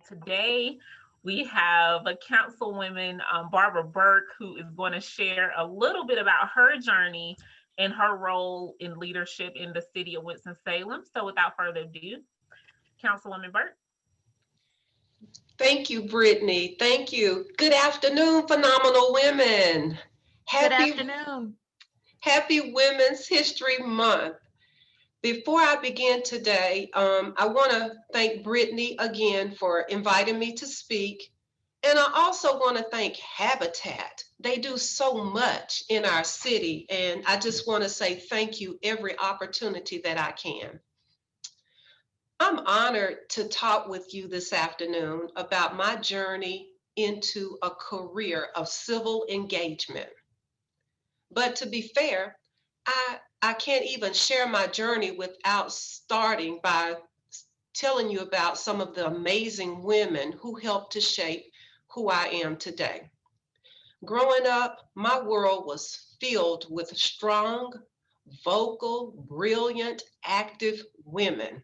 today we have a councilwoman, Barbara Burke, who is going to share a little bit about her journey and her role in leadership in the city of Winston-Salem. So without further ado, Councilwoman Burke. Thank you, Brittany. Thank you. Good afternoon, phenomenal women. Good Happy, afternoon. happy Women's History Month. Before I begin today, I want to thank Brittany again for inviting me to speak. And I also want to thank Habitat. They do so much in our city, and I just want to say thank you every opportunity that I can. I'm honored to talk with you this afternoon about my journey into a career of civil engagement. But to be fair, I can't even share my journey without starting by telling you about some of the amazing women who helped to shape who I am today. Growing up, my world was filled with strong, vocal, brilliant, active women.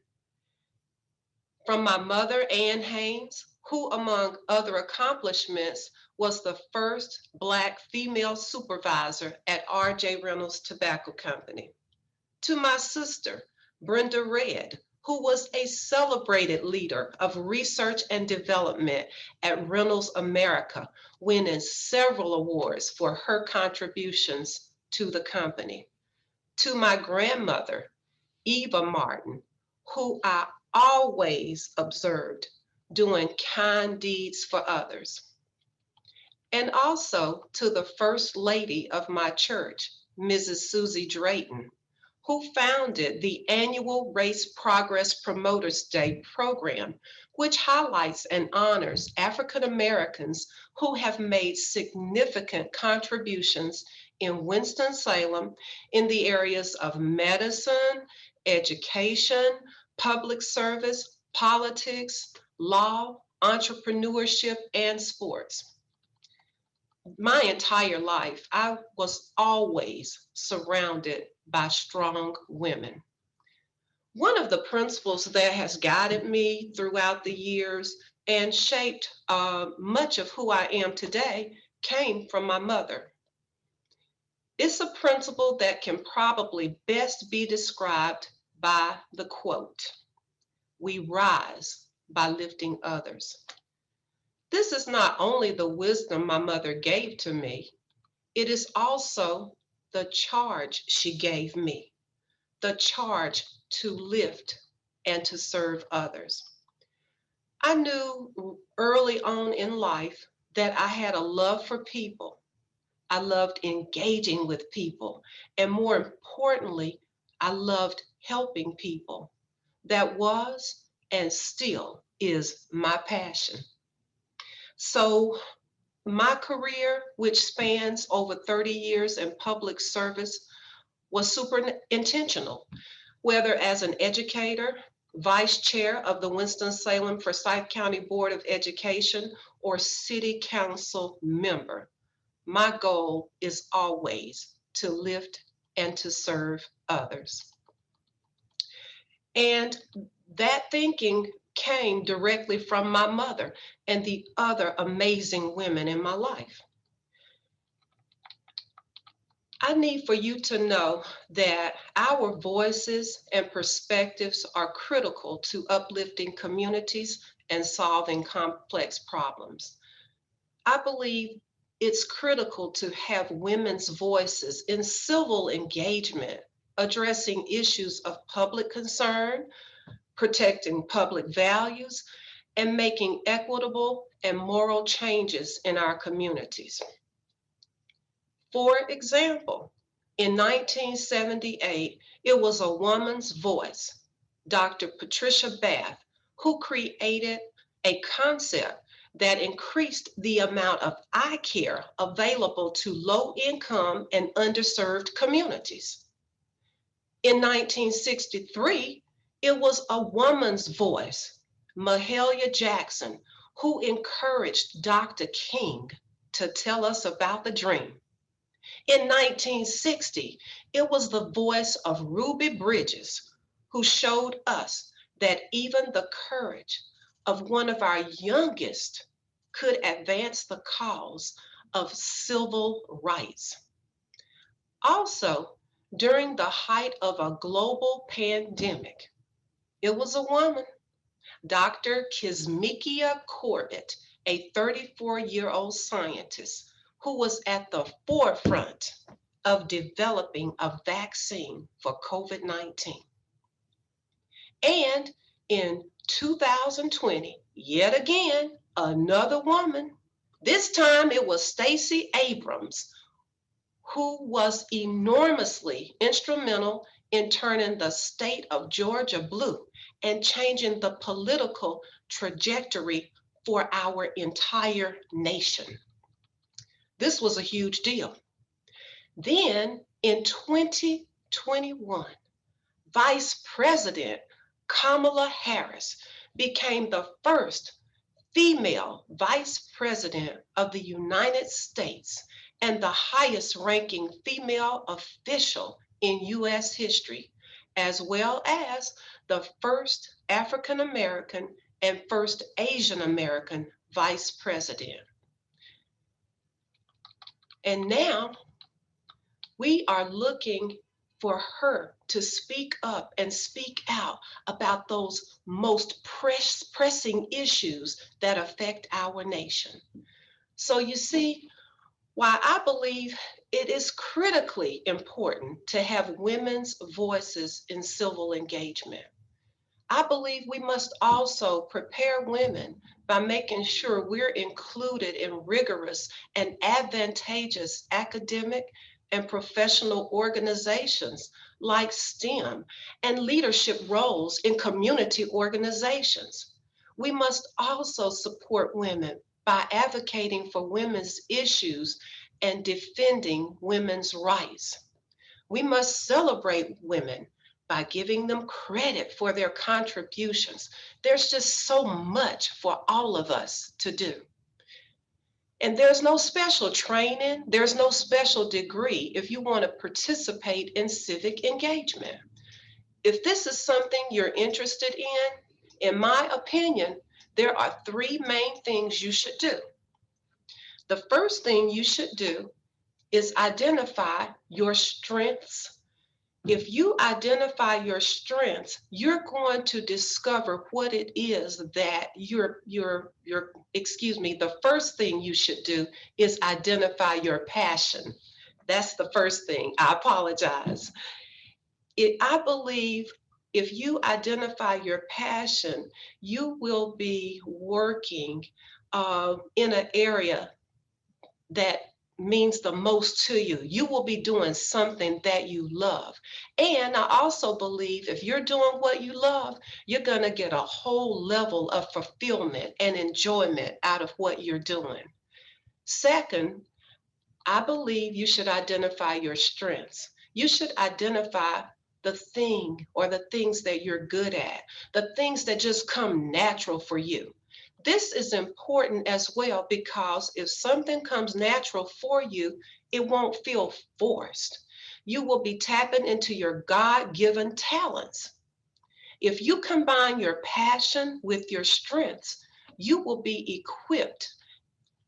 From my mother, Ann Haynes, who, among other accomplishments, was the first Black female supervisor at R.J. Reynolds Tobacco Company, to my sister, Brenda Red, who was a celebrated leader of research and development at Reynolds America, winning several awards for her contributions to the company, to my grandmother, Eva Martin, who I always observed doing kind deeds for others, and also to the First Lady of my church, Mrs. Susie Drayton, who founded the annual Race Progress Promoters Day program, which highlights and honors African Americans who have made significant contributions in Winston-Salem in the areas of medicine, education, public service, politics, law, entrepreneurship, and sports. My entire life, I was always surrounded by strong women. One of the principles that has guided me throughout the years and shaped much of who I am today came from my mother. It's a principle that can probably best be described by the quote, "We rise by lifting others." This is not only the wisdom my mother gave to me, it is also the charge she gave me, the charge to lift and to serve others. I knew early on in life that I had a love for people. I loved engaging with people. And more importantly, I loved helping people. That was and still is my passion. So my career, which spans over 30 years in public service, was super intentional, whether as an educator, vice chair of the Winston-Salem Forsyth County Board of Education, or city council member. My goal is always to lift and to serve others. And that thinking came directly from my mother and the other amazing women in my life. I need for you to know that our voices and perspectives are critical to uplifting communities and solving complex problems. I believe it's critical to have women's voices in civil engagement, addressing issues of public concern, protecting public values, and making equitable and moral changes in our communities. For example, in 1978, it was a woman's voice, Dr. Patricia Bath, who created a concept that increased the amount of eye care available to low-income and underserved communities. In 1963, it was a woman's voice, Mahalia Jackson, who encouraged Dr. King to tell us about the dream. In 1960, it was the voice of Ruby Bridges, who showed us that even the courage of one of our youngest could advance the cause of civil rights. Also, during the height of a global pandemic, it was a woman, Dr. Kizzmekia Corbett, a 34-year-old scientist who was at the forefront of developing a vaccine for COVID-19. And in 2020, yet again, another woman, this time it was Stacey Abrams, who was enormously instrumental in turning the state of Georgia blue and changing the political trajectory for our entire nation. This was a huge deal. Then in 2021, Vice President Kamala Harris became the first female vice president of the United States and the highest ranking female official in US history, as well as the first African American and first Asian American vice president. And now we are looking for her to speak up and speak out about those most pressing issues that affect our nation. So you see, why I believe it is critically important to have women's voices in civil engagement. I believe we must also prepare women by making sure we're included in rigorous and advantageous academic and professional organizations like STEM and leadership roles in community organizations. We must also support women by advocating for women's issues and defending women's rights. We must celebrate women by giving them credit for their contributions. There's just so much for all of us to do. And there's no special training, there's no special degree if you want to participate in civic engagement. If this is something you're interested in my opinion, there are three main things you should do. The first thing you should do is identify your strengths. If you identify your strengths, you're going to discover what it is that the first thing you should do is identify your passion. That's the first thing. I apologize. I believe if you identify your passion, you will be working in an area that means the most to you. You will be doing something that you love. And I also believe if you're doing what you love, you're going to get a whole level of fulfillment and enjoyment out of what you're doing. Second, I believe you should identify your strengths. You should identify the thing or the things that you're good at, the things that just come natural for you. This is important as well because if something comes natural for you, it won't feel forced. You will be tapping into your God-given talents. If you combine your passion with your strengths, you will be equipped.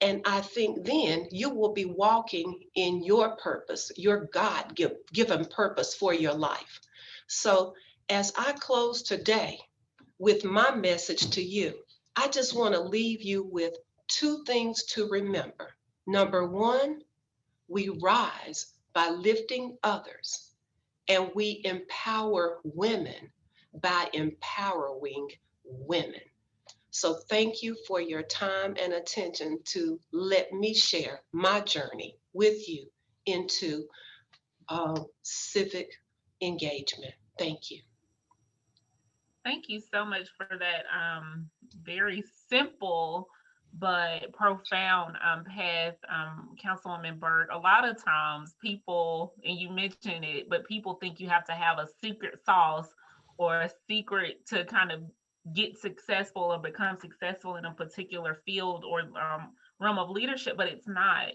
And I think then you will be walking in your purpose, your God-given purpose for your life. So as I close today with my message to you, I just want to leave you with two things to remember. Number one, we rise by lifting others, and we empower women by empowering women. So thank you for your time and attention to let me share my journey with you into civic engagement. Thank you. Thank you so much for that very simple but profound path, Councilwoman Burke. A lot of times people, and you mentioned it, but people think you have to have a secret sauce or a secret to kind of get successful or become successful in a particular field or realm of leadership, but it's not.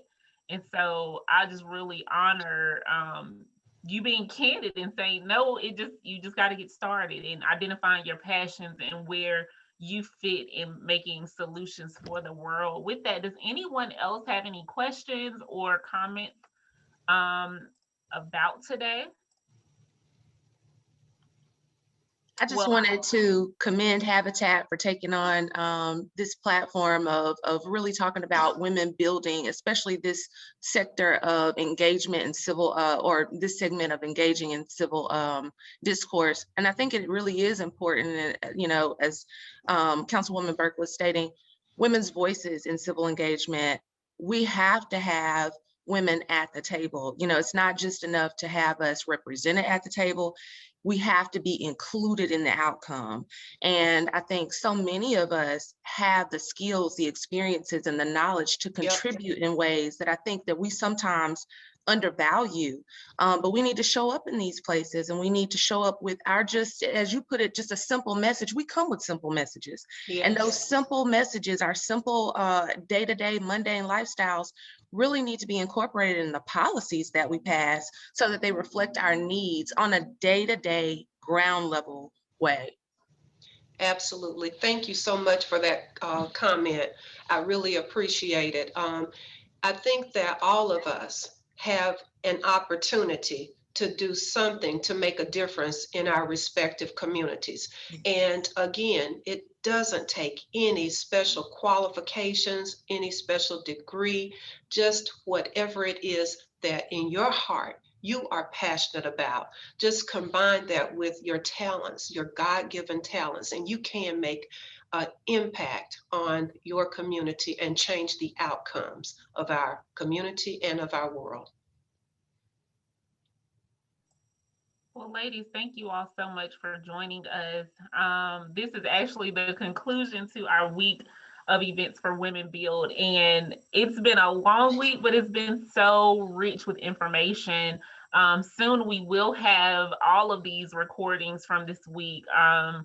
And so I just really honor you being candid and saying no, you just got to get started and identifying your passions and where you fit in making solutions for the world. With that, does anyone else have any questions or comments about today? I just Well, wanted to commend Habitat for taking on this platform of really talking about women building, especially this sector of engagement in civil, or this segment of engaging in civil discourse. And I think it really is important, as Councilwoman Burke was stating, women's voices in civil engagement. We have to have women at the table. It's not just enough to have us represented at the table. We have to be included in the outcome. And I think so many of us have the skills, the experiences, and the knowledge to contribute in ways that I think that we sometimes undervalue. But we need to show up in these places, and we need to show up with our, just as you put it, just a simple message. We come with simple messages. Yes. And those simple messages, our simple day-to-day mundane lifestyles, really need to be incorporated in the policies that we pass so that they reflect our needs on a day-to-day ground level way. Absolutely. Thank you so much for that comment. I really appreciate it. I think that all of us have an opportunity to do something to make a difference in our respective communities. And again, it doesn't take any special qualifications, any special degree, just whatever it is that in your heart you are passionate about. Just combine that with your talents, your God-given talents, and you can make an impact on your community and change the outcomes of our community and of our world. Well, ladies, thank you all so much for joining us. This is actually the conclusion to our week of events for Women Build. And it's been a long week, but it's been so rich with information. Soon we will have all of these recordings from this week on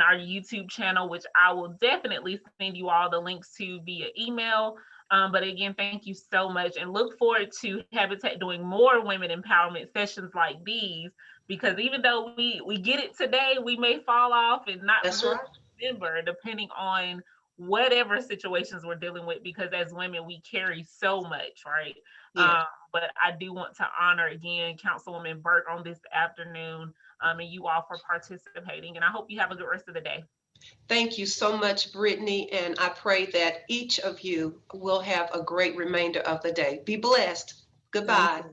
our YouTube channel, which I will definitely send you all the links to via email. But again, thank you so much, and look forward to Habitat doing more women empowerment sessions like these, because even though we get it today, we may fall off and not really remember, depending on whatever situations we're dealing with, because as women, we carry so much, right? Yeah. But I do want to honor again Councilwoman Burke on this afternoon, and you all for participating, and I hope you have a good rest of the day. Thank you so much, Brittany, and I pray that each of you will have a great remainder of the day. Be blessed. Goodbye.